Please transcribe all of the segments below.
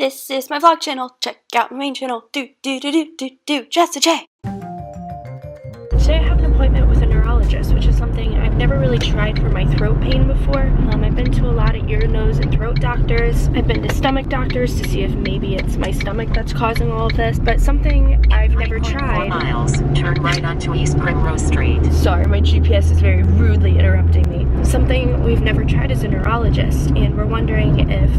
This is my vlog channel. Check out my main channel. Jessa J. Today I have an appointment with a neurologist, which is something I've never really tried for my throat pain before. I've been to a lot of ear, nose, and throat doctors. I've been to stomach doctors to see if maybe it's my stomach that's causing all of this, but something I've never tried. 4 miles, turn right onto East Primrose Street. Sorry, my GPS is very rudely interrupting me. Something we've never tried is a neurologist, and we're wondering if,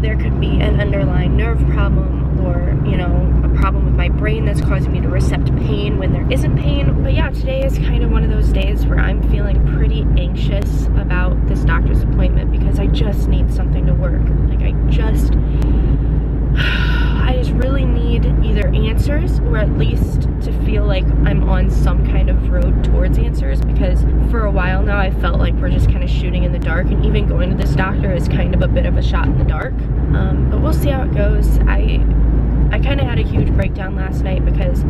there could be an underlying nerve problem or, a problem with my brain that's causing me to recept pain when there isn't pain. But yeah, today is kind of one of those days where I'm feeling pretty anxious about this doctor's appointment because I just need something to work. Like I just really need either answers or at least to feel like I'm on some kind of road towards answers, because for a while now I felt like we're just kind of shooting in the dark, and even going to this doctor is kind of a bit of a shot in the dark. But we'll see how it goes. I kind of had a huge breakdown last night because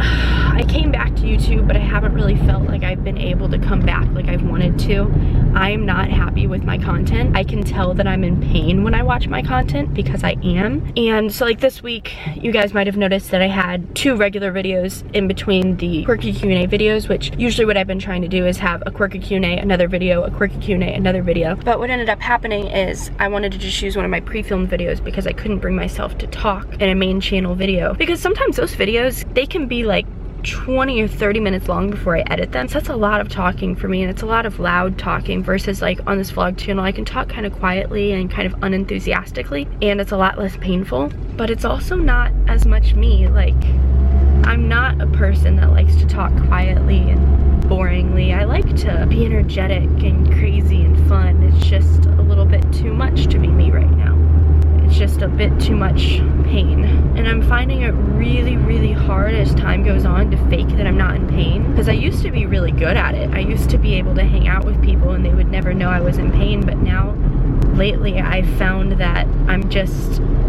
I came back to YouTube, but I haven't really felt like I've been able to come back like I've wanted to. I'm not happy with my content. I can tell that I'm in pain when I watch my content because I am. And so like this week, you guys might have noticed that I had 2 regular videos in between the quirky Q&A videos, which usually what I've been trying to do is have a quirky Q&A, another video, a quirky Q&A, another video. But what ended up happening is I wanted to just use one of my pre-filmed videos because I couldn't bring myself to talk in a main channel video. Because sometimes those videos, they can be like 20 or 30 minutes long before I edit them. So that's a lot of talking for me, and it's a lot of loud talking versus like on this vlog channel I can talk kind of quietly and kind of unenthusiastically, and it's a lot less painful, but it's also not as much me. Like I'm not a person that likes to talk quietly and boringly. I like to be energetic and crazy and fun. It's just a little bit too much to be me right now. It's just a bit too much pain, and I'm finding it really, really hard as time goes on to fake that I'm not in pain, because I used to be really good at it. I used to be able to hang out with people and they would never know I was in pain, but now lately I've found that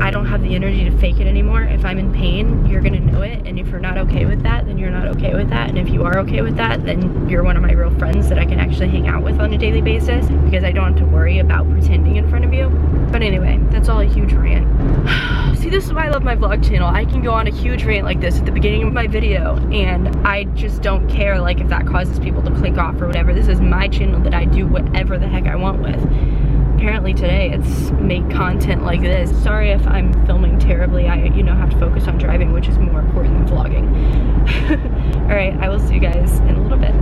I don't have the energy to fake it anymore. If I'm in pain, you're gonna know it, and if you're not okay with that, then you're not okay with that, and if you are okay with that, then you're one of my real friends that I can actually hang out with on a daily basis, because I don't have to worry about pretending in front of you. But anyway, that's all a huge rant. See, this is why I love my vlog channel. I can go on a huge rant like this at the beginning of my video, and I just don't care like if that causes people to click off or whatever. This is my channel that I do whatever the heck I want with. Apparently today it's make content like this. Sorry if I'm filming terribly. I, have to focus on driving, which is more important than vlogging. Alright, I will see you guys in a little bit.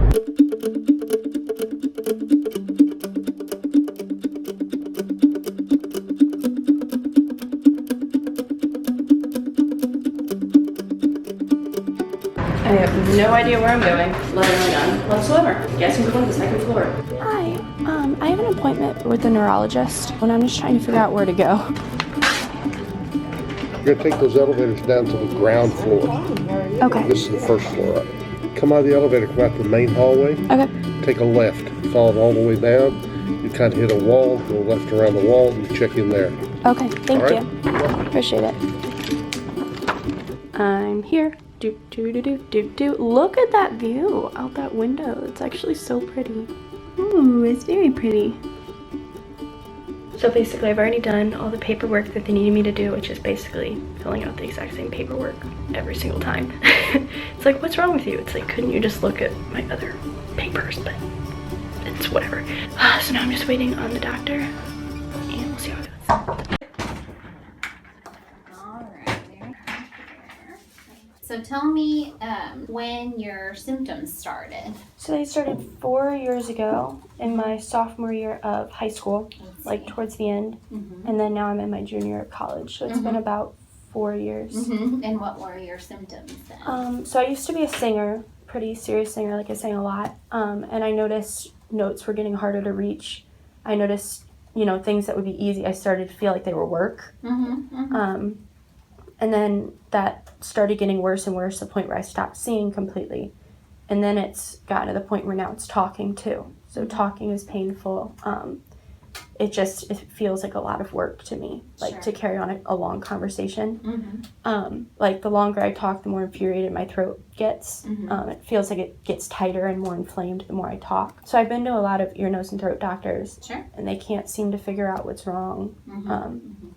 I have no idea where I'm going, let alone none whatsoever. Guess I'm going to the 2nd floor. Hi, I have an appointment with a neurologist, and I'm just trying to figure out where to go. You're gonna take those elevators down to the ground floor. Okay. This is the 1st floor up. Come out of the elevator, come out the main hallway. Okay. Take a left, follow it all the way down. You kind of hit a wall, go left around the wall, and you check in there. Okay, thank All you. right. Appreciate it. I'm here. Look at that view out that window. It's actually so pretty. Ooh, it's very pretty. So basically I've already done all the paperwork that they needed me to do, which is basically filling out the exact same paperwork every single time. It's like, what's wrong with you? It's like, couldn't you just look at my other papers? But it's whatever. So now I'm just waiting on the doctor, and we'll see how it goes. So tell me when your symptoms started. So they started 4 years ago in my sophomore year of high school, like towards the end. And then now I'm in my junior year of college. So it's been about 4 years. And what were your symptoms then? So I used to be a singer, pretty serious singer, like I sang a lot. And I noticed notes were getting harder to reach. I noticed, things that would be easy, I started to feel like they were work. And then that started getting worse and worse to the point where I stopped singing completely. And then it's gotten to the point where now it's talking too. So talking is painful. it feels like a lot of work to me, like to carry on a long conversation. Like the longer I talk, the more infuriated my throat gets. It feels like it gets tighter and more inflamed the more I talk. So I've been to a lot of ear, nose, and throat doctors, and they can't seem to figure out what's wrong.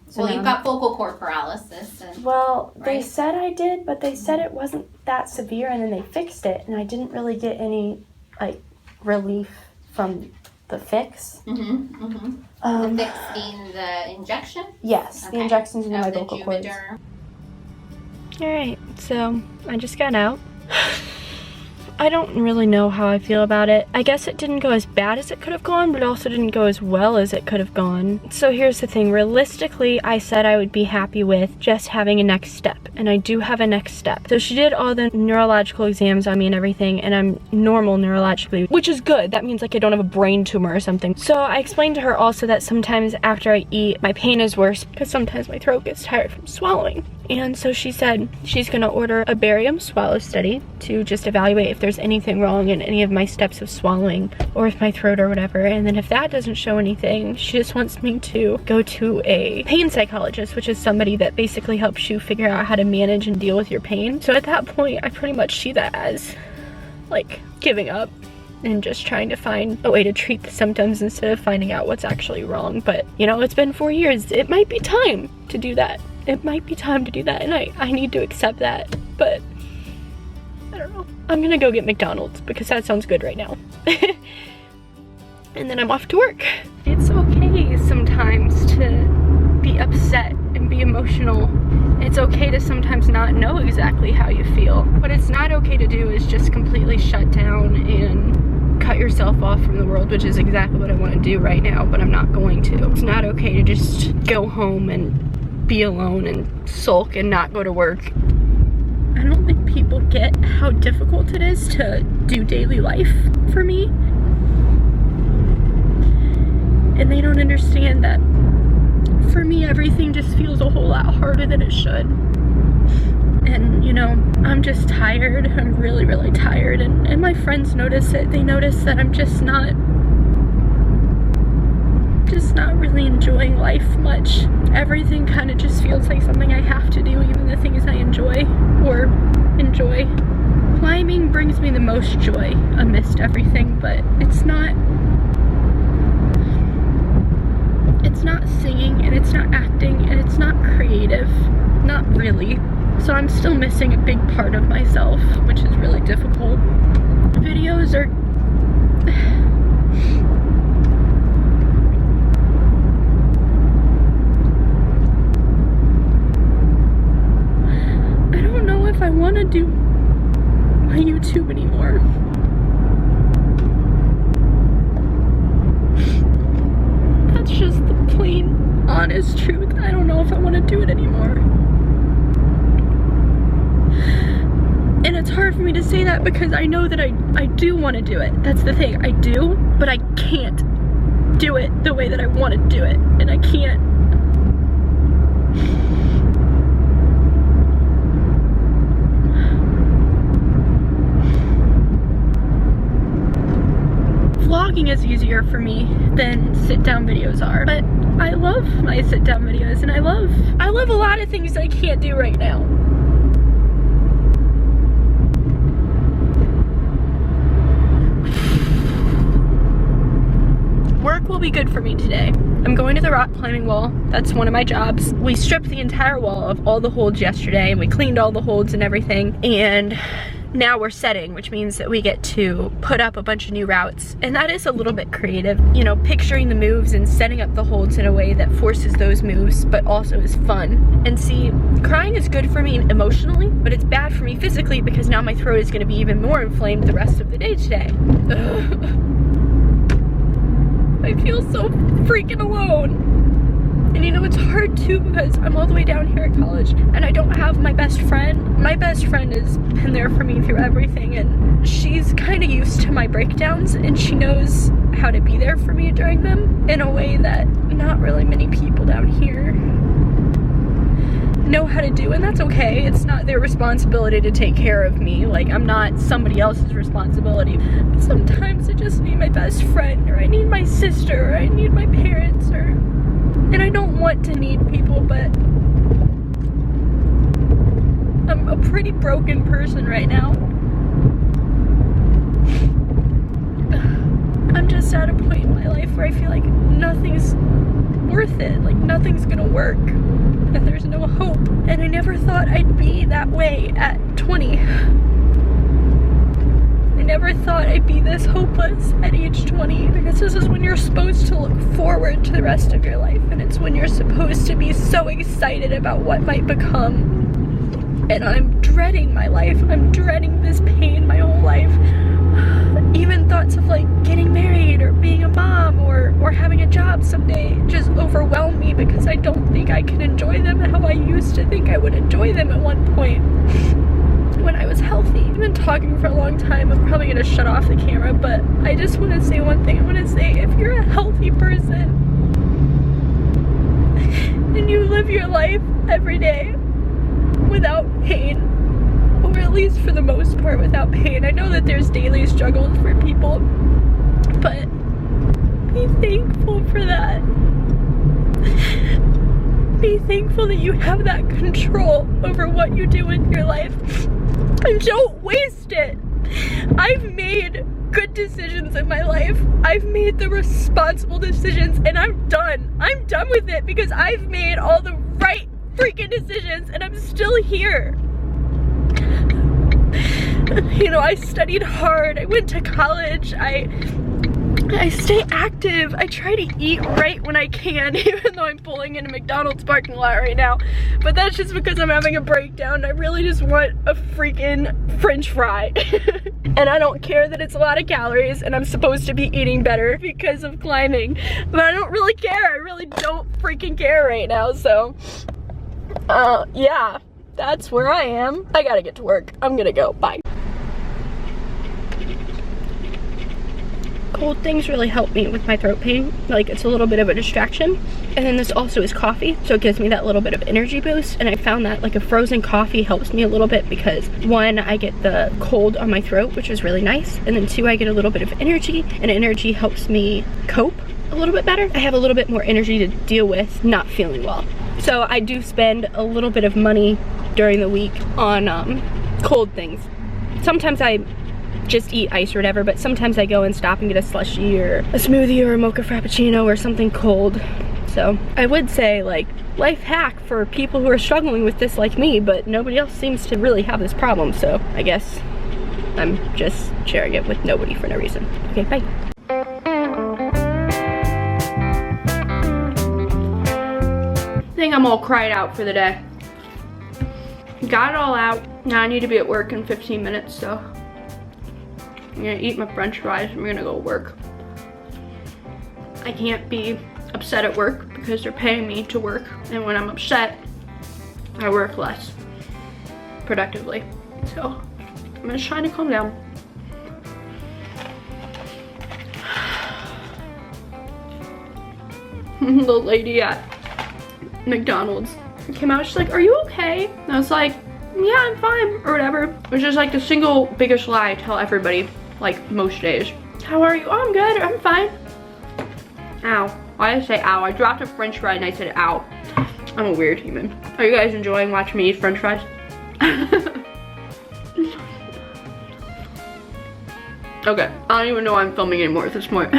So you've got vocal cord paralysis. They said I did, but they said it wasn't that severe, and then they fixed it, and I didn't really get any like relief from the fix. The fix being the injection? Yes, the injections into my vocal cords. Alright, so I just got out. I don't really know how I feel about it. I guess it didn't go as bad as it could have gone, but it also didn't go as well as it could have gone. So here's the thing. Realistically, I said I would be happy with just having a next step, and I do have a next step. So she did all the neurological exams on me and everything, and I'm normal neurologically, which is good. That means like I don't have a brain tumor or something. So I explained to her also that sometimes after I eat, my pain is worse because sometimes my throat gets tired from swallowing. And so she said she's gonna order a barium swallow study to just evaluate if there's anything wrong in any of my steps of swallowing or with my throat or whatever. And then if that doesn't show anything, she just wants me to go to a pain psychologist, which is somebody that basically helps you figure out how to manage and deal with your pain. So at that point, I pretty much see that as like giving up and just trying to find a way to treat the symptoms instead of finding out what's actually wrong. But you know, it's been 4 years. It might be time to do that. It might be time to do that, and I need to accept that, but I don't know. I'm gonna go get McDonald's because that sounds good right now. And then I'm off to work. It's okay sometimes to be upset and be emotional. It's okay to sometimes not know exactly how you feel. What it's not okay to do is just completely shut down and cut yourself off from the world, which is exactly what I want to do right now, but I'm not going to. It's not okay to just go home and be alone and sulk and not go to work. I don't think people get how difficult it is to do daily life for me. And they don't understand that for me, everything just feels a whole lot harder than it should. And you know, I'm just tired. I'm really, really tired. And my friends notice it. They notice that I'm just not really enjoying life much. Everything kind of just feels like something I have to do, even the things I enjoy. Climbing brings me the most joy amidst everything, but it's not singing, and it's not acting, and it's not creative. Not really. So I'm still missing a big part of myself, which is really difficult. Videos are... I don't know if I want to do my YouTube anymore. That's just the plain, honest truth. I don't know if I want to do it anymore. And it's hard for me to say that because I know that I do want to do it. That's the thing. I do, but I can't do it the way that I want to do it. And I can't. Vlogging is easier for me than sit-down videos are, but I love my sit-down videos, and I love a lot of things that I can't do right now. Work will be good for me today. I'm going to the rock climbing wall. That's one of my jobs. We stripped the entire wall of all the holds yesterday, and we cleaned all the holds and everything, and now we're setting, which means that we get to put up a bunch of new routes. And that is a little bit creative, you know, picturing the moves and setting up the holds in a way that forces those moves, but also is fun. And see, crying is good for me emotionally, but it's bad for me physically because now my throat is gonna be even more inflamed the rest of the day today. I feel so freaking alone. And you know, it's hard too because I'm all the way down here at college and I don't have my best friend. My best friend has been there for me through everything, and she's kind of used to my breakdowns, and she knows how to be there for me during them in a way that not really many people down here know how to do, and that's okay. It's not their responsibility to take care of me. Like, I'm not somebody else's responsibility. But sometimes I just need my best friend, or I need my sister, or I need my parents, and I don't want to need people, but I'm a pretty broken person right now. I'm just at a point in my life where I feel like nothing's worth it, like nothing's gonna work, and there's no hope. And I never thought I'd be that way at 20. I never thought I'd be this hopeless at age 20, because this is when you're supposed to look forward to the rest of your life, and it's when you're supposed to be so excited about what might become. And I'm dreading my life. I'm dreading this pain my whole life. Even thoughts of like getting married or being a mom or having a job someday just overwhelm me, because I don't think I can enjoy them how I used to think I would enjoy them at one point when I was healthy. I've been talking for a long time. I'm probably gonna shut off the camera, but I just want to say one thing. I want to say, if you're a healthy person and you live your life every day without pain, or at least for the most part without pain. I know that there's daily struggles for people, but be thankful for that. Be thankful that you have that control over what you do with your life, and don't waste it. I've made good decisions in my life. I've made the responsible decisions, and I'm done. I'm done with it, because I've made all the right freaking decisions, and I'm still here. You know, I studied hard, I went to college, I stay active, I try to eat right when I can, even though I'm pulling in a McDonald's parking lot right now. But that's just because I'm having a breakdown. I really just want a freaking French fry. And I don't care that it's a lot of calories and I'm supposed to be eating better because of climbing. But I don't really care. I really don't freaking care right now, so yeah, that's where I am. I gotta get to work. I'm gonna go. Bye. Cold things really help me with my throat pain. Like, it's a little bit of a distraction. And then this also is coffee, so it gives me that little bit of energy boost. And I found that like a frozen coffee helps me a little bit, because one, I get the cold on my throat, which is really nice. And then two, I get a little bit of energy, and energy helps me cope a little bit better. I have a little bit more energy to deal with not feeling well. So I do spend a little bit of money during the week on cold things. Sometimes I just eat ice or whatever, but sometimes I go and stop and get a slushie or a smoothie or a mocha frappuccino or something cold. So I would say, like, life hack for people who are struggling with this like me, but nobody else seems to really have this problem, so I guess I'm just sharing it with nobody for no reason. Okay, bye. I think I'm all cried out for the day. Got it all out. Now I need to be at work in 15 minutes, so I'm gonna eat my french fries and we're gonna go work. I can't be upset at work because they're paying me to work, and when I'm upset, I work less productively. So I'm just trying to calm down. The lady at McDonald's came out, she's like, "Are you okay?" And I was like, "Yeah, I'm fine," or whatever. Which is like the single biggest lie I tell everybody, like most days. "How are you?" "Oh, I'm good, I'm fine." Ow. Why did I say ow? I dropped a french fry and I said ow. I'm a weird human. Are you guys enjoying watching me eat french fries? Okay, I don't even know why I'm filming anymore at this point.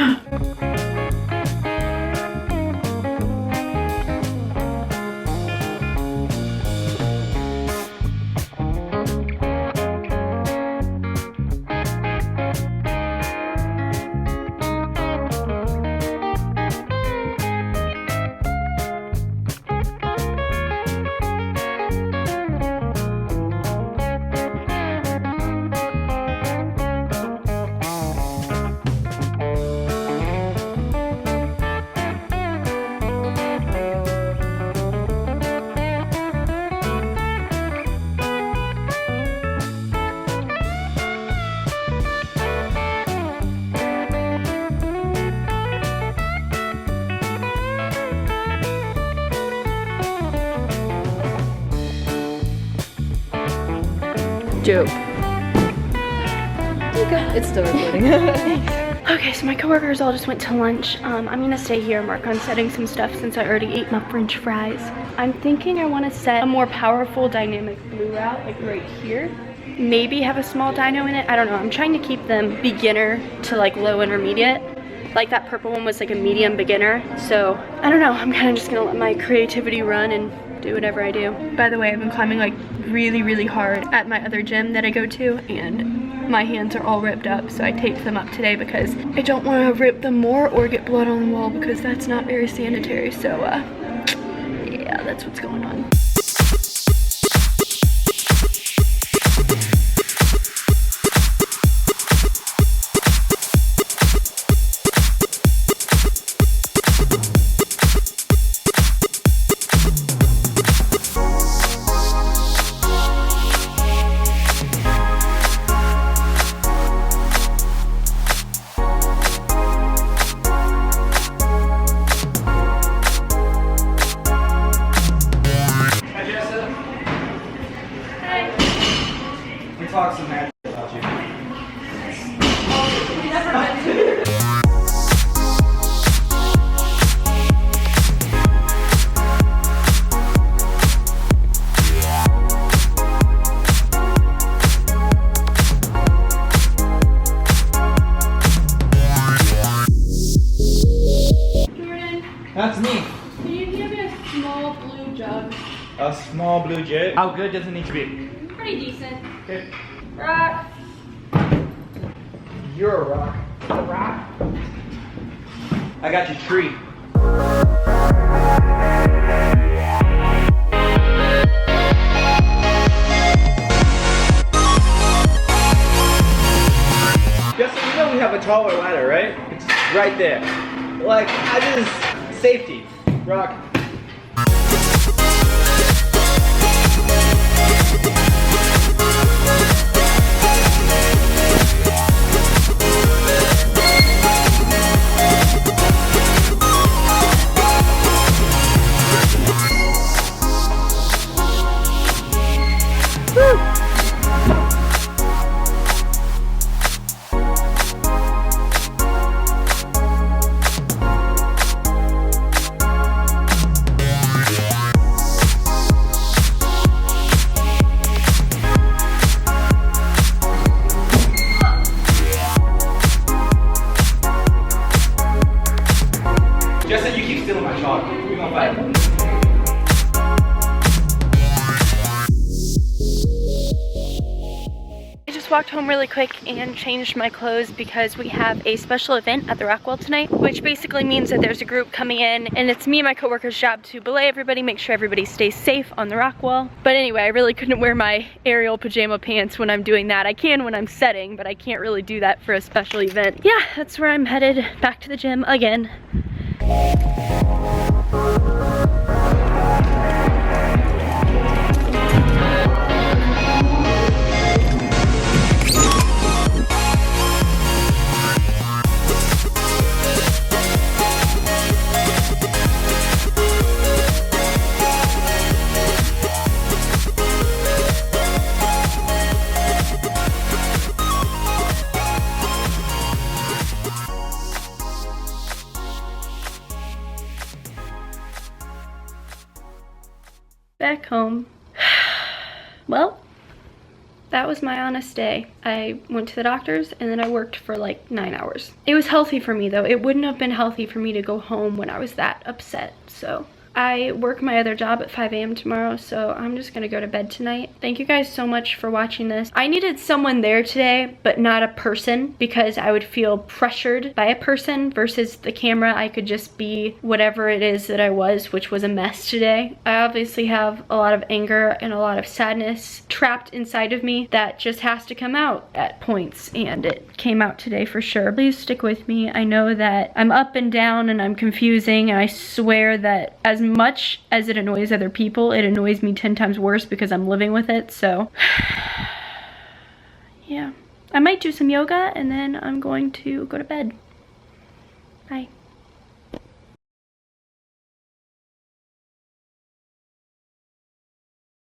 Dope. Okay, it's still recording. Okay, so my coworkers all just went to lunch. I'm gonna stay here and work on setting some stuff since I already ate my french fries. I'm thinking I wanna set a more powerful dynamic blue route, like right here. Maybe have a small dyno in it, I don't know. I'm trying to keep them beginner to like low intermediate. Like that purple one was like a medium beginner. So, I don't know, I'm kinda just gonna let my creativity run and do whatever I do. By the way, I've been climbing like really hard at my other gym that I go to, and my hands are all ripped up, so I taped them up today because I don't want to rip them more or get blood on the wall because that's not very sanitary. So yeah, that's what's going on. Talk some magic about you. Jordan, That's me. can you give me a small blue jug? A small blue jet. How good does it need to be? Pretty decent. Okay. Rock. You're a rock. A rock. I got your tree. Just so you know, we have a taller ladder, right? It's right there. Like, I just safety. Rock. Just that you keep stealing my chalk. We're gonna fight. I just walked home really quick and changed my clothes because we have a special event at the Rockwell tonight, which basically means that there's a group coming in and it's me and my coworker's job to belay everybody, make sure everybody stays safe on the Rockwell. But anyway, I really couldn't wear my aerial pajama pants when I'm doing that. I can when I'm setting, but I can't really do that for a special event. Yeah, that's where I'm headed, back to the gym again. Back home. Well, that was my honest day. I went to the doctor's and then I worked for like 9 hours. It was healthy for me though. It wouldn't have been healthy for me to go home when I was that upset, so. I work my other job at 5 a.m. tomorrow, so I'm just gonna go to bed tonight. Thank you guys so much for watching this. I needed someone there today, but not a person, because I would feel pressured by a person versus the camera. I could just be whatever it is that I was, which was a mess today. I obviously have a lot of anger and a lot of sadness trapped inside of me that just has to come out at points, and it came out today for sure. Please stick with me. I know that I'm up and down and I'm confusing, and I swear that as much as it annoys other people, it annoys me 10 times worse because I'm living with it, so yeah. I might do some yoga and then I'm going to go to bed. Bye.